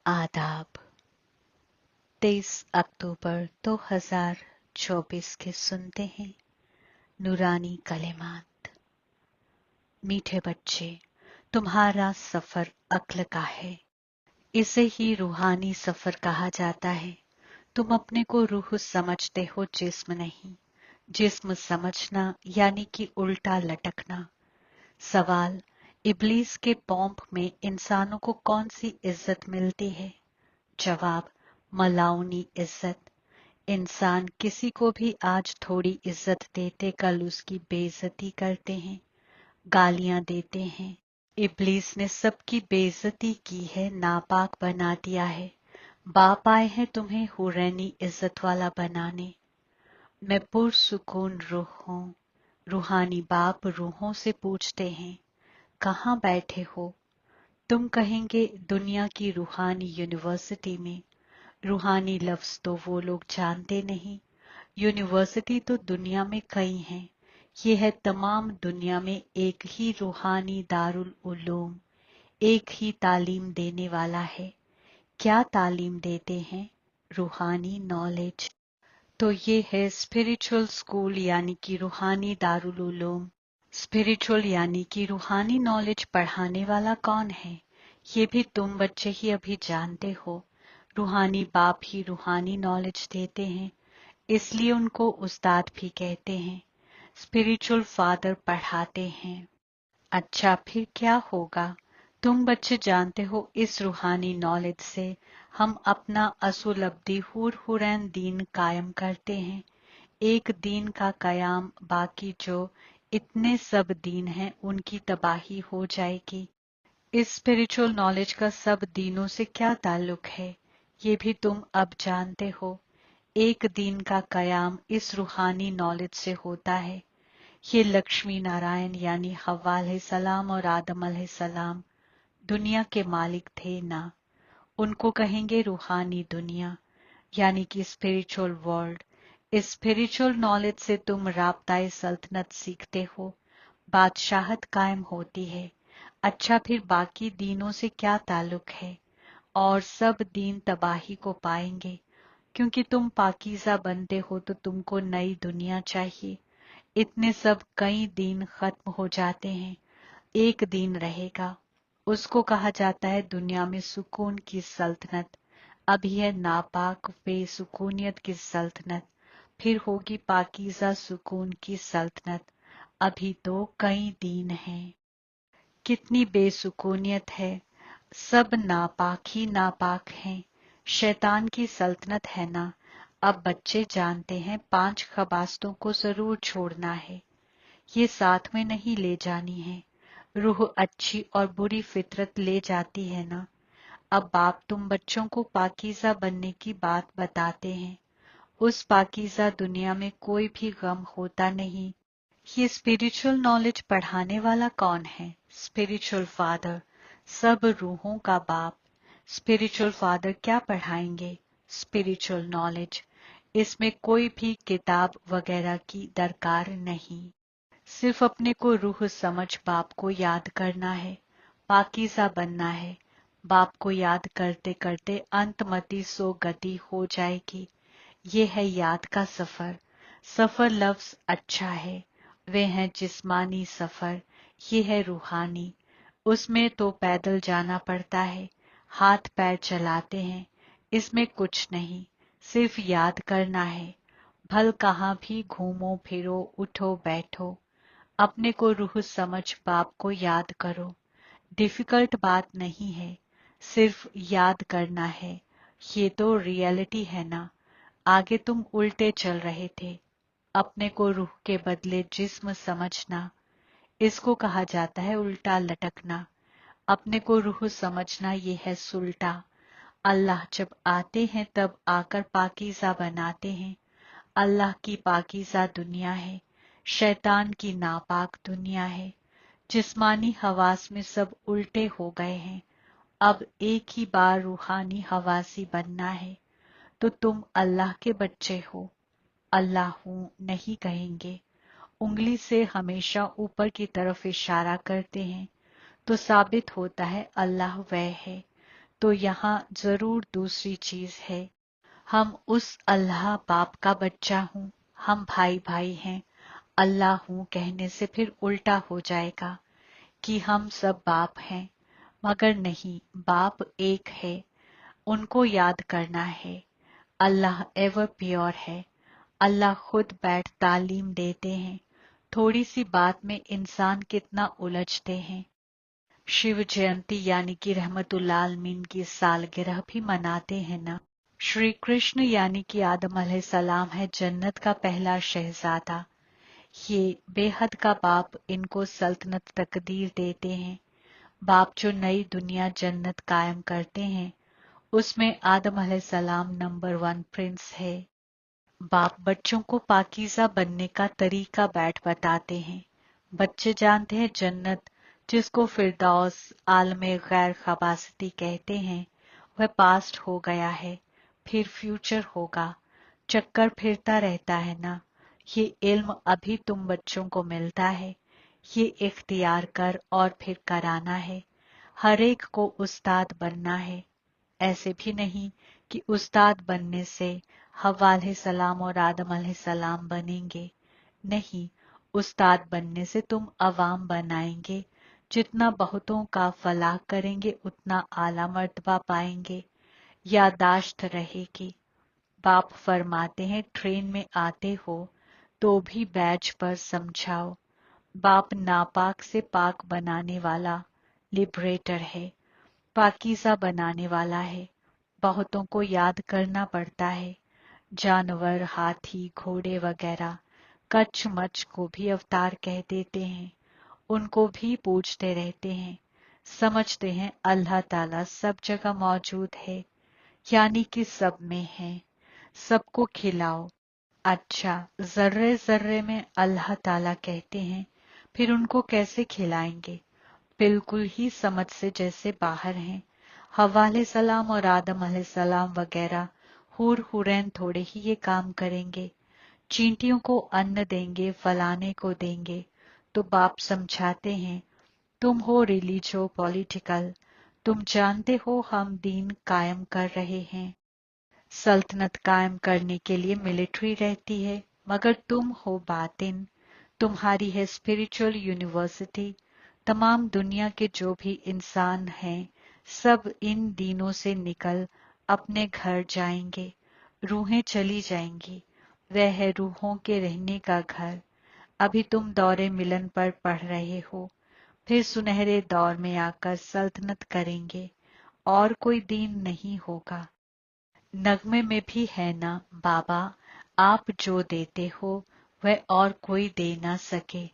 आदाब। 23 अक्टूबर 2024 के सुनते हैं नूरानी कलेमात। मीठे बच्चे, तुम्हारा सफर अक्ल का है, इसे ही रूहानी सफर कहा जाता है। तुम अपने को रूह समझते हो, जिस्म नहीं। जिस्म समझना यानी कि उल्टा लटकना। सवाल, इब्लीस के पौंप में इंसानों को कौन सी इज्जत मिलती है? जवाब, मलाउनी इज्जत। इंसान किसी को भी आज थोड़ी इज्जत देते कल उसकी बेइज्जती करते हैं, गालियां देते हैं। इब्लीस ने सबकी बेइज्जती की है, नापाक बना दिया है। बाप आए हैं तुम्हें हुरैनी इज्जत वाला बनाने। मैं पुरसुकून रूह हूँ। रूहानी बाप रूहों से पूछते हैं, कहाँ बैठे हो? तुम कहेंगे दुनिया की रूहानी यूनिवर्सिटी में। रूहानी लफ्ज तो वो लोग जानते नहीं। यूनिवर्सिटी तो दुनिया में कई हैं। ये है तमाम दुनिया में एक ही रूहानी दारुल उलूम, एक ही तालीम देने वाला है। क्या तालीम देते हैं? रूहानी नॉलेज। तो ये है स्पिरिचुअल स्कूल यानी कि रूहानी दारुल उलूम। स्पिरिचुअल यानी कि रूहानी नॉलेज पढ़ाने वाला कौन है? ये भी तुम बच्चे ही अभी जानते हो। रूहानी बाप ही रूहानी नॉलेज देते हैं, इसलिए उनको उस्ताद भी कहते हैं। स्पिरिचुअल फादर पढ़ाते हैं। अच्छा, फिर क्या होगा? तुम बच्चे जानते हो, इस रूहानी नॉलेज से हम अपना असूल अब्दी हुर हुरैन दीन कायम करते हैं। एक दीन का कयाम, बाकी जो इतने सब दीन हैं उनकी तबाही हो जाएगी। इस स्पिरिचुअल नॉलेज का सब दीनों से क्या ताल्लुक है, ये भी तुम अब जानते हो। एक दीन का कयाम इस रूहानी नॉलेज से होता है। ये लक्ष्मी नारायण यानी हव्वा अलैहिस्सलाम और आदम अलैहिस्सलाम दुनिया के मालिक थे ना। उनको कहेंगे रूहानी दुनिया यानी कि स्पिरिचुअल वर्ल्ड। इस स्पिरिचुअल नॉलेज से तुम राब्ताए सल्तनत सीखते हो, बादशाहत कायम होती है। अच्छा, फिर बाकी दीनों से क्या ताल्लुक है? और सब दीन तबाही को पाएंगे। क्योंकि तुम पाकीज़ा बनते हो तो तुमको नई दुनिया चाहिए। इतने सब कई दीन खत्म हो जाते हैं, एक दीन रहेगा। उसको कहा जाता है दुनिया में सुकून की सल्तनत। अभी है नापाक बेसुकूनियत की सल्तनत, फिर होगी पाकीज़ा सुकून की सल्तनत। अभी तो कई दीन हैं। कितनी बेसुकूनियत है, सब नापाक ही नापाक हैं। शैतान की सल्तनत है ना। अब बच्चे जानते हैं 5 खबास्तों को जरूर छोड़ना है, ये साथ में नहीं ले जानी है। रूह अच्छी और बुरी फितरत ले जाती है ना। अब बाप तुम बच्चों को पाकीज़ा बनने की बात बताते हैं। उस पाकीज़ा दुनिया में कोई भी गम होता नहीं। ये स्पिरिचुअल नॉलेज पढ़ाने वाला कौन है? स्पिरिचुअल फादर, सब रूहों का बाप। स्पिरिचुअल फादर क्या पढ़ाएंगे? Spiritual knowledge. इसमें कोई भी किताब वगैरह की दरकार नहीं। सिर्फ अपने को रूह समझ बाप को याद करना है, पाकीज़ा बनना है। बाप को याद करते करते अंतमति सो गति हो जाएगी। ये है याद का सफर। सफर लफ्ज अच्छा है। वे हैं जिस्मानी सफर, ये है रूहानी। उसमें तो पैदल जाना पड़ता है, हाथ पैर चलाते हैं। इसमें कुछ नहीं, सिर्फ याद करना है। भल कहाँ भी घूमो फिरो, उठो बैठो, अपने को रूह समझ बाप को याद करो। डिफिकल्ट बात नहीं है, सिर्फ याद करना है। ये तो रियलिटी है ना। आगे तुम उल्टे चल रहे थे, अपने को रूह के बदले जिस्म समझना, इसको कहा जाता है उल्टा लटकना। अपने को रूह समझना, ये है सुल्टा। अल्लाह जब आते हैं तब आकर पाकीज़ा बनाते हैं। अल्लाह की पाकीज़ा दुनिया है, शैतान की नापाक दुनिया है। जिस्मानी हवास में सब उल्टे हो गए हैं। अब एक ही बार रूहानी हवासी बनना है। तो तुम अल्लाह के बच्चे हो। अल्लाह हूं नहीं कहेंगे। उंगली से हमेशा ऊपर की तरफ इशारा करते हैं तो साबित होता है अल्लाह वह है। तो यहाँ जरूर दूसरी चीज है। हम उस अल्लाह बाप का बच्चा हूँ, हम भाई भाई हैं। अल्लाह हूँ कहने से फिर उल्टा हो जाएगा कि हम सब बाप हैं, मगर नहीं, बाप एक है, उनको याद करना है। अल्लाह एवर प्योर है। अल्लाह खुद बैठ तालीम देते हैं। थोड़ी सी बात में इंसान कितना उलझते हैं। शिव जयंती यानी कि रहमतुल्लाह आलमीन की सालगिरह भी मनाते हैं ना। श्री कृष्ण यानी कि आदम अलैहिस्सलाम है जन्नत का पहला शहजादा। ये बेहद का बाप इनको सल्तनत तकदीर देते हैं। बाप जो नई दुनिया जन्नत कायम करते हैं, उसमें आदम अलैहिस्सलाम नंबर 1 प्रिंस है। बाप बच्चों को पाकीज़ा बनने का तरीका बैठ बताते हैं। बच्चे जानते हैं जन्नत, जिसको फिरदौस आलमे गैर खबासती कहते हैं, वह पास्ट हो गया है, फिर फ्यूचर होगा। चक्कर फिरता रहता है ना। ये इल्म अभी तुम बच्चों को मिलता है, ये इख्तियार कर और फिर कराना है। हर एक को उस्ताद बनना है। ऐसे भी नहीं कि उस्ताद बनने से हव्वा अलैहिस्सलाम और आदम अलैहिस्सलाम बनेंगे। नहीं, उस्ताद बनने से तुम अवाम बनाएंगे। जितना बहुतों का फलाह करेंगे उतना आला मर्तबा पाएंगे। यादाश्त रहेगी। बाप फरमाते हैं ट्रेन में आते हो तो भी बैच पर समझाओ। बाप नापाक से पाक बनाने वाला लिबरेटर है, पाकीज़ा बनाने वाला है। बहुतों को याद करना पड़ता है। जानवर, हाथी, घोड़े वगैरह कच्छ मच्छ को भी अवतार कह देते हैं। उनको भी पूछते रहते हैं। समझते हैं अल्लाह ताला सब जगह मौजूद है, यानी कि सब में है। सबको खिलाओ। अच्छा, जर्रे जर्रे में अल्लाह ताला कहते हैं, फिर उनको कैसे खिलाएंगे? बिल्कुल ही समझ से जैसे बाहर हैं। हव्वा अलैहिस्सलाम और आदम अलैहिस्सलाम वगैरह हूर हुरैन थोड़े ही ये काम करेंगे। चींटियों को अन्न देंगे, फलाने को देंगे। तो बाप समझाते हैं, तुम हो रिलीजो पॉलिटिकल, तुम जानते हो हम दीन कायम कर रहे हैं। सल्तनत कायम करने के लिए मिलिट्री रहती है, मगर तुम हो बातिन, तुम्हारी है स्पिरिचुअल यूनिवर्सिटी। तमाम दुनिया के जो भी इंसान हैं, सब इन दीनों से निकल अपने घर जाएंगे। रूहें चली जाएंगी। वह है रूहों के रहने का घर। अभी तुम दौरे मिलन पर पढ़ रहे हो, फिर सुनहरे दौर में आकर सल्तनत करेंगे और कोई दीन नहीं होगा। नगमे में भी है ना, बाबा आप जो देते हो वह और कोई दे ना सके।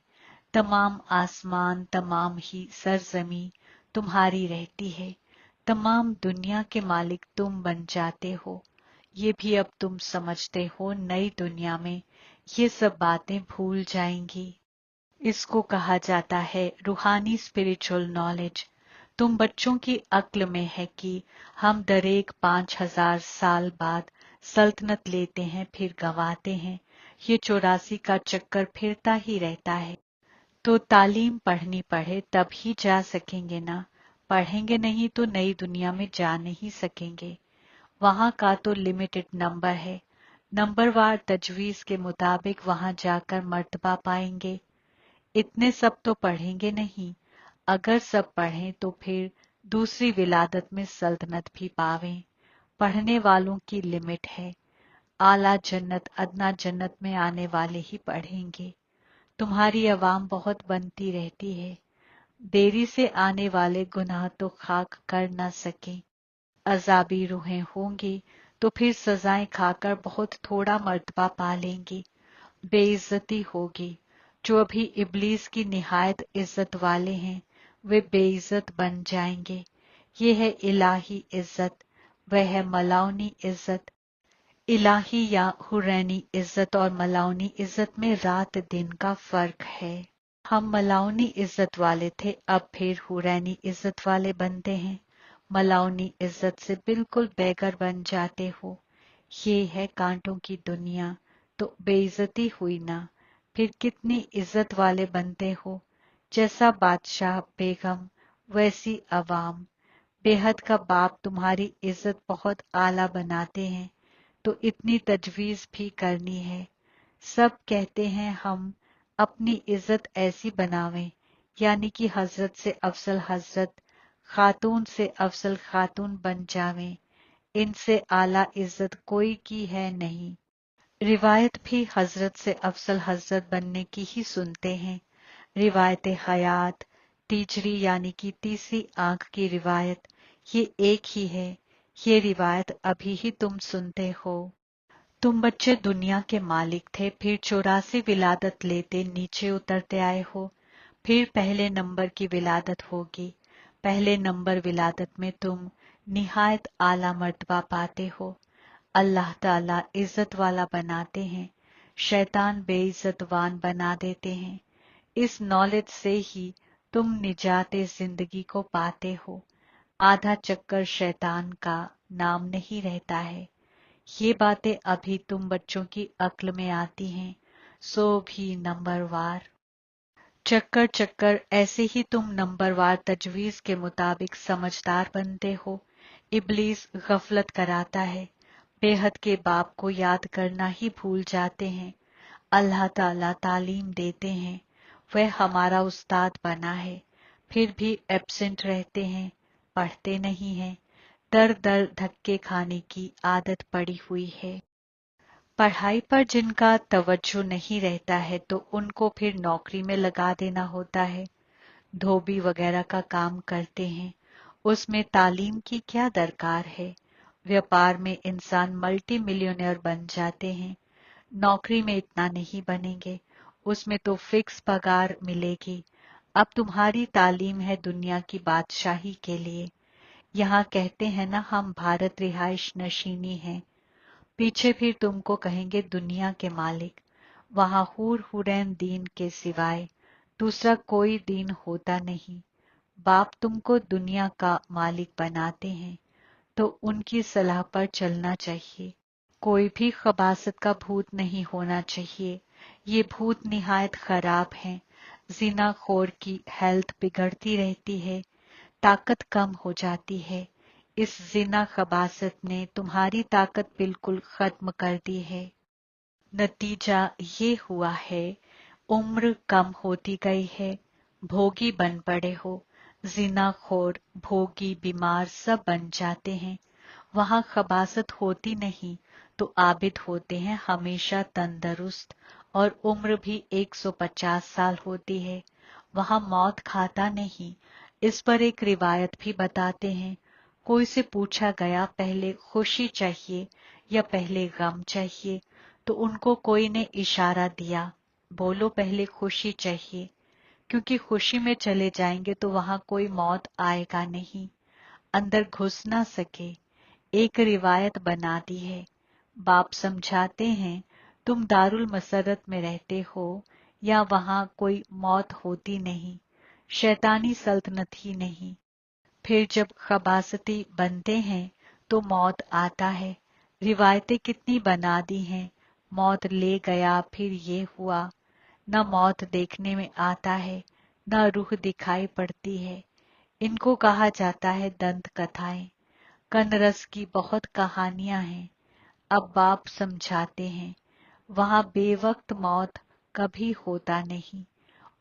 तमाम आसमान, तमाम ही सरजमी तुम्हारी रहती है। तमाम दुनिया के मालिक तुम बन जाते हो। ये भी अब तुम समझते हो, नई दुनिया में ये सब बातें भूल जाएंगी। इसको कहा जाता है रूहानी स्पिरिचुअल नॉलेज। तुम बच्चों की अक्ल में है कि हम दरेक 5000 साल बाद सल्तनत लेते हैं, फिर गंवाते हैं। ये 84 का चक्कर फिरता ही रहता है। तो तालीम पढ़नी पड़े तब ही जा सकेंगे ना। पढ़ेंगे नहीं तो नई दुनिया में जा नहीं सकेंगे। वहां का तो लिमिटेड नंबर है। नंबरवार तजवीज के मुताबिक वहां जाकर मर्तबा पाएंगे। इतने सब तो पढ़ेंगे नहीं। अगर सब पढ़ें तो फिर दूसरी विलादत में सल्तनत भी पावें। पढ़ने वालों की लिमिट है। आला जन्नत अदना जन्नत में आने वाले ही पढ़ेंगे। तुम्हारी अवाम बहुत बनती रहती है। देरी से आने वाले गुनाह तो खाक कर न सके। अजाबी रूहें होंगी तो फिर सजाएं खाकर बहुत थोड़ा मर्तबा पा लेंगी। बेइज्जती होगी। जो अभी इब्लीस की निहायत इज्जत वाले हैं, वे बेइज्जत बन जाएंगे। ये है इलाही इज्जत, वह है मलाउनी इज्जत। इलाही या हुरैनी इज्जत और मलाउनी इज्जत में रात दिन का फर्क है। हम मलाउनी इज्जत वाले थे, अब फिर हुरैनी इज्जत वाले बनते हैं। मलाउनी इज्जत से बिल्कुल बेगर बन जाते हो। ये है कांटों की दुनिया। तो बेइज्जती हुई ना, फिर कितनी इज्जत वाले बनते हो। जैसा बादशाह बेगम वैसी अवाम। बेहद का बाप तुम्हारी इज्जत बहुत आला बनाते हैं, तो इतनी तजवीज भी करनी है। सब कहते हैं हम अपनी इज्जत ऐसी बनावें, यानी कि हजरत से अफजल हजरत, खातून से अफजल खातून बन जावें। इनसे आला इज्जत कोई की है नहीं। रिवायत भी हजरत से अफजल हजरत बनने की ही सुनते हैं। रिवायत हयात, तीजरी यानी कि तीसरी आंख की रिवायत, ये एक ही है। ये रिवायत अभी ही तुम सुनते हो। तुम बच्चे दुनिया के मालिक थे, फिर 84 विलादत लेते नीचे उतरते आए हो। फिर पहले नंबर की विलादत होगी। पहले नंबर विलादत में तुम निहायत आला मर्तबा पाते हो। अल्लाह ताला इज्जत वाला बनाते हैं, शैतान बेइज्जतवान बना देते हैं। इस नॉलेज से ही तुम निजाते जिंदगी को पाते हो। आधा चक्कर शैतान का नाम नहीं रहता है। ये बातें अभी तुम बच्चों की अक्ल में आती हैं, सो भी नंबरवार। चक्कर चक्कर ऐसे ही तुम नंबरवार तजवीज के मुताबिक समझदार बनते हो। इब्लीस गफलत कराता है, बेहद के बाप को याद करना ही भूल जाते हैं। अल्लाह ताला तालीम देते हैं, वह हमारा उस्ताद बना है, फिर भी एब्सेंट रहते हैं, पढ़ते नहीं हैं। दर दर धक्के खाने की आदत पड़ी हुई है। पढ़ाई पर जिनका तवज्जो नहीं रहता है तो उनको फिर नौकरी में लगा देना होता है। धोबी वगैरह का काम करते हैं, उसमें तालीम की क्या दरकार है। व्यापार में इंसान मल्टी मिलियनेयर बन जाते हैं, नौकरी में इतना नहीं बनेंगे, उसमें तो फिक्स पगार मिलेगी। अब तुम्हारी तालीम है दुनिया की बादशाही के लिए। यहाँ कहते हैं ना हम भारत रिहाइश नशीनी हैं, पीछे फिर तुमको कहेंगे दुनिया के मालिक। वहां हूर हुरैन दीन के सिवाय दूसरा कोई दीन होता नहीं। बाप तुमको दुनिया का मालिक बनाते हैं, तो उनकी सलाह पर चलना चाहिए। कोई भी खबासत का भूत नहीं होना चाहिए। ये भूत निहायत खराब हैं। जिना खोर की हेल्थ बिगड़ती रहती है, ताकत कम हो जाती है। इस जिना खबासत ने तुम्हारी ताकत बिल्कुल खत्म कर दी है। नतीजा ये हुआ है, उम्र कम होती गई है, भोगी बन पड़े हो। जिना खोर, भोगी, बीमार सब बन जाते हैं। वहां खबासत होती नहीं तो आबिद होते हैं, हमेशा तंदुरुस्त, और उम्र भी 150 साल होती है। वहां मौत खाता नहीं। इस पर एक रिवायत भी बताते हैं। कोई से पूछा गया पहले खुशी चाहिए या पहले गम चाहिए, तो उनको कोई ने इशारा दिया, बोलो पहले खुशी चाहिए, क्योंकि खुशी में चले जाएंगे तो वहां कोई मौत आएगा नहीं, अंदर घुस ना सके। एक रिवायत बना दी है। बाप समझाते हैं, तुम दारुल मसरत में रहते हो, या वहां कोई मौत होती नहीं, शैतानी सल्तनत ही नहीं। फिर जब खबासती बनते हैं तो मौत आता है। रिवायतें कितनी बना दी हैं, मौत ले गया फिर ये हुआ। न मौत देखने में आता है, न रूह दिखाई पड़ती है। इनको कहा जाता है दंत कथाएं। कनरस की बहुत कहानियां हैं। अब बाप समझाते हैं, वहां बेवक्त मौत कभी होता नहीं,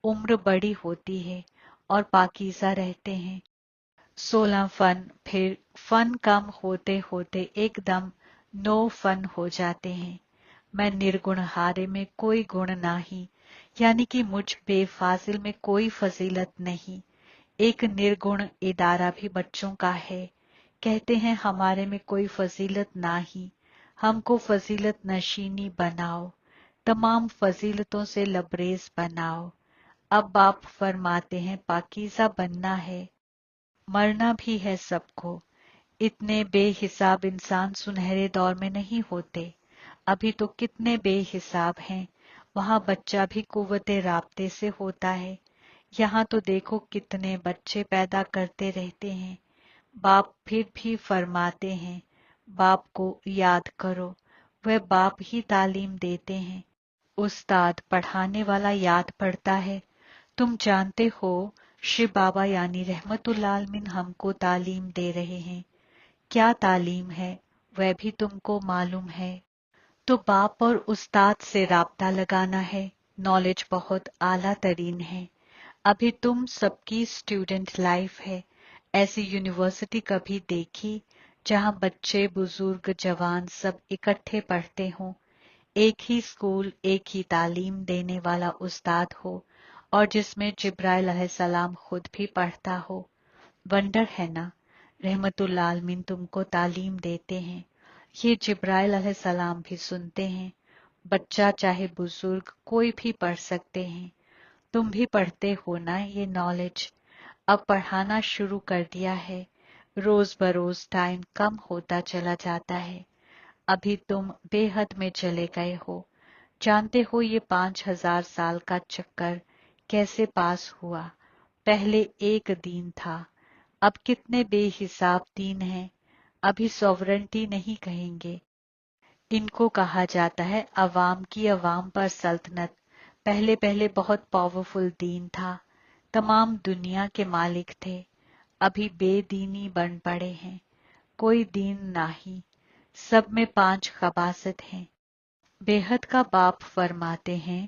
उम्र बड़ी होती है और पाकीज़ा रहते हैं। 16 फन, फिर फन कम होते होते एकदम नो फन हो जाते हैं। मैं निर्गुण हारे में कोई गुण नाही, यानी कि मुझ बेफाजिल में कोई फजीलत नहीं। एक निर्गुण इदारा भी बच्चों का है। कहते हैं हमारे में कोई फजीलत नाही, हमको फजीलत नशीनी बनाओ, तमाम फजीलतों से लबरेज बनाओ। अब बाप फरमाते हैं पाकीज़ा बनना है, मरना भी है सबको। इतने बेहिसाब इंसान सुनहरे दौर में नहीं होते, अभी तो कितने बेहिसाब हैं। वहां बच्चा भी कुव्वते राब्ते से होता है। यहाँ तो देखो कितने बच्चे पैदा करते रहते हैं। बाप फिर भी फरमाते हैं, बाप को याद करो, वह बाप ही तालीम देते हैं। उस्ताद पढ़ाने वाला याद पड़ता है। तुम जानते हो शिव बाबा यानी रहमतुल्लाह आलमीन हमको तालीम दे रहे हैं। क्या तालीम है वह भी तुमको मालूम है। तो बाप और उस्ताद से राब्ता लगाना है। नॉलेज बहुत आला तरीन है। अभी तुम सबकी स्टूडेंट लाइफ है। ऐसी यूनिवर्सिटी कभी देखी जहां बच्चे बुजुर्ग जवान सब इकट्ठे पढ़ते हों। एक ही स्कूल एक ही तालीम देने वाला उस्ताद हो और जिसमें जिब्राइल अलैहिस्सलाम खुद भी पढ़ता हो। वंडर है ना, रहमतुल्लाह आलमीन तुमको तालीम देते हैं। ये जिब्राइल अलैहिस्सलाम भी सुनते हैं। बच्चा चाहे बुजुर्ग कोई भी पढ़ सकते हैं। तुम भी पढ़ते हो ना ये नॉलेज। अब पढ़ाना शुरू कर दिया है। रोज बरोज टाइम कम होता चला जाता है। अभी तुम बेहद में चले गए हो। जानते हो ये 5000 साल का चक्कर कैसे पास हुआ। पहले एक दीन था, अब कितने बेहिसाब दीन हैं। अभी सॉवरेंटी नहीं कहेंगे, इनको कहा जाता है अवाम की अवाम पर सल्तनत। पहले पहले बहुत पावरफुल दीन था, तमाम दुनिया के मालिक थे। अभी बेदीनी बन पड़े हैं, कोई दीन नाही। सब में 5 खबासत हैं। बेहद का बाप फरमाते हैं,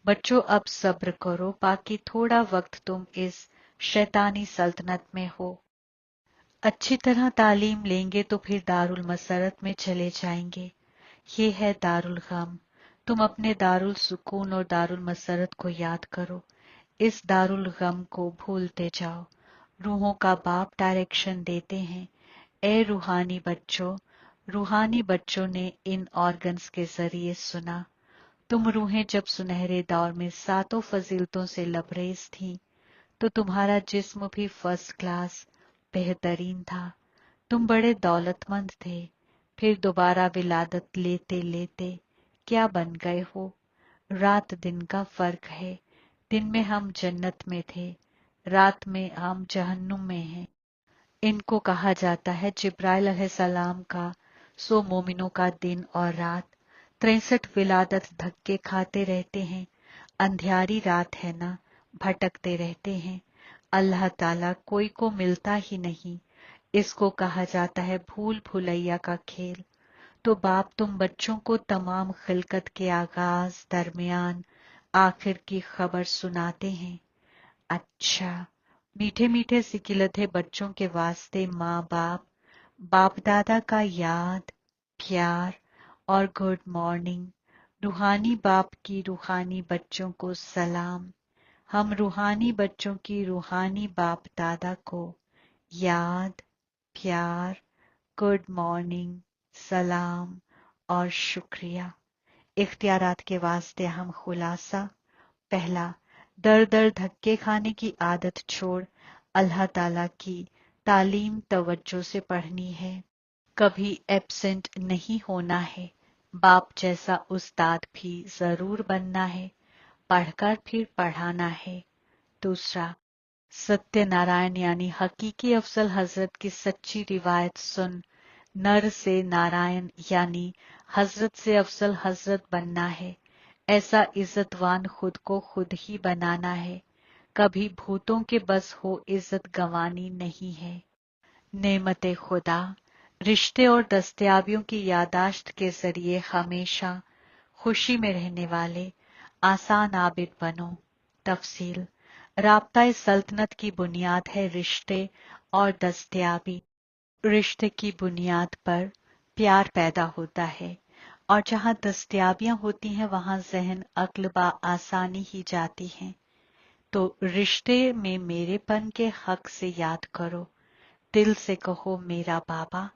बच्चों अब सब्र करो, बाकी थोड़ा वक्त तुम इस शैतानी सल्तनत में हो। अच्छी तरह तालीम लेंगे तो फिर दारुल मसरत में चले जाएंगे। ये है दारुल गम। तुम अपने दारुल सुकून और दारुल मसरत को याद करो, इस दारुल गम को भूलते जाओ। रूहों का बाप डायरेक्शन देते हैं, ए रूहानी बच्चों। रूहानी बच्चों ने इन ऑर्गन्स के जरिए सुना। तुम रूहें जब सुनहरे दौर में सातों फजीलतों से लबरेज थीं, तो तुम्हारा जिस्म भी फर्स्ट क्लास बेहतरीन था। तुम बड़े दौलतमंद थे। फिर दोबारा विलादत लेते लेते क्या बन गए हो। रात दिन का फर्क है। दिन में हम जन्नत में थे, रात में हम जहन्नुम में हैं। इनको कहा जाता है जिब्राइल अलैहिस्सलाम का 100 मोमिनों का दिन और रात। 63 विलादत धक्के खाते रहते हैं। अंधियारी रात है ना, भटकते रहते हैं। अल्लाह ताला कोई को मिलता ही नहीं। इसको कहा जाता है भूल भुलैया का खेल। तो बाप तुम बच्चों को तमाम खिलकत के आगाज दरमियान आखिर की खबर सुनाते हैं। अच्छा, मीठे मीठे सिकिलते बच्चों के वास्ते माँ बाप बाप दादा का याद प्यार और गुड मॉर्निंग। रूहानी बाप की रूहानी बच्चों को सलाम। हम रूहानी बच्चों की रूहानी बाप दादा को याद प्यार गुड मॉर्निंग सलाम और शुक्रिया। इख्तियारात के वास्ते हम खुलासा। पहला, दर दर धक्के खाने की आदत छोड़ अल्लाह ताला की तालीम तवज्जो से पढ़नी है। कभी एब्सेंट नहीं होना है। बाप जैसा उस्ताद भी जरूर बनना है, पढ़कर फिर पढ़ाना है। दूसरा, सत्यनारायण यानी हकीकी अफजल हजरत की सच्ची रिवायत सुन नर से नारायण यानी हजरत से अफजल हजरत बनना है। ऐसा इज्जतवान खुद को खुद ही बनाना है। कभी भूतों के बस हो इज्जत गंवानी नहीं है। नेमते खुदा, रिश्ते और दस्तयाबियों की यादाश्त के जरिए हमेशा खुशी में रहने वाले आसान आबिद बनो। तफसील, राब्ता सल्तनत की बुनियाद है रिश्ते और दस्तयाबी। रिश्ते की बुनियाद पर प्यार पैदा होता है और जहां दस्तयाबियां होती हैं वहां जहन अक्ल बा आसानी ही जाती हैं। तो रिश्ते में मेरेपन के हक से याद करो। दिल से कहो मेरा बाबा,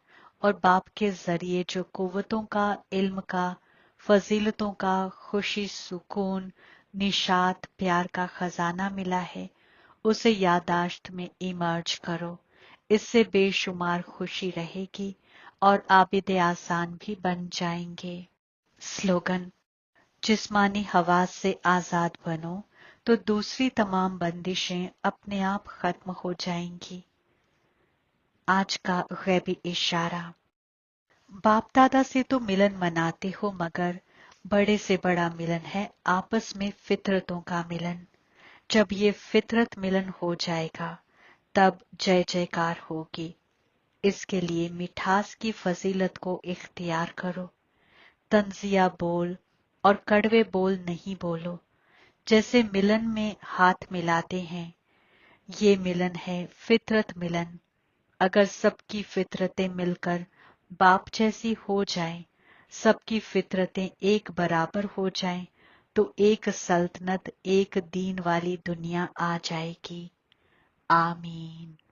और बाप के जरिए जो कुव्वतों का, इल्म का, फजीलतों का, खुशी सुकून निशात प्यार का खजाना मिला है, उसे यादाश्त में इमर्ज करो। इससे बेशुमार खुशी रहेगी और आबिद आसान भी बन जाएंगे। स्लोगन, जिस्मानी हवास से आजाद बनो तो दूसरी तमाम बंदिशें अपने आप खत्म हो जाएंगी। आज का गैबी इशारा, बाप दादा से तो मिलन मनाते हो मगर बड़े से बड़ा मिलन है आपस में फितरतों का मिलन। जब ये फितरत मिलन हो जाएगा तब जय जयकार होगी। इसके लिए मिठास की फजीलत को इख्तियार करो। तंजिया बोल और कड़वे बोल नहीं बोलो। जैसे मिलन में हाथ मिलाते हैं, ये मिलन है फितरत मिलन। अगर सबकी फितरतें मिलकर बाप जैसी हो जाएं, सबकी फितरतें एक बराबर हो जाएं, तो एक सल्तनत, एक दीन वाली दुनिया आ जाएगी। आमीन।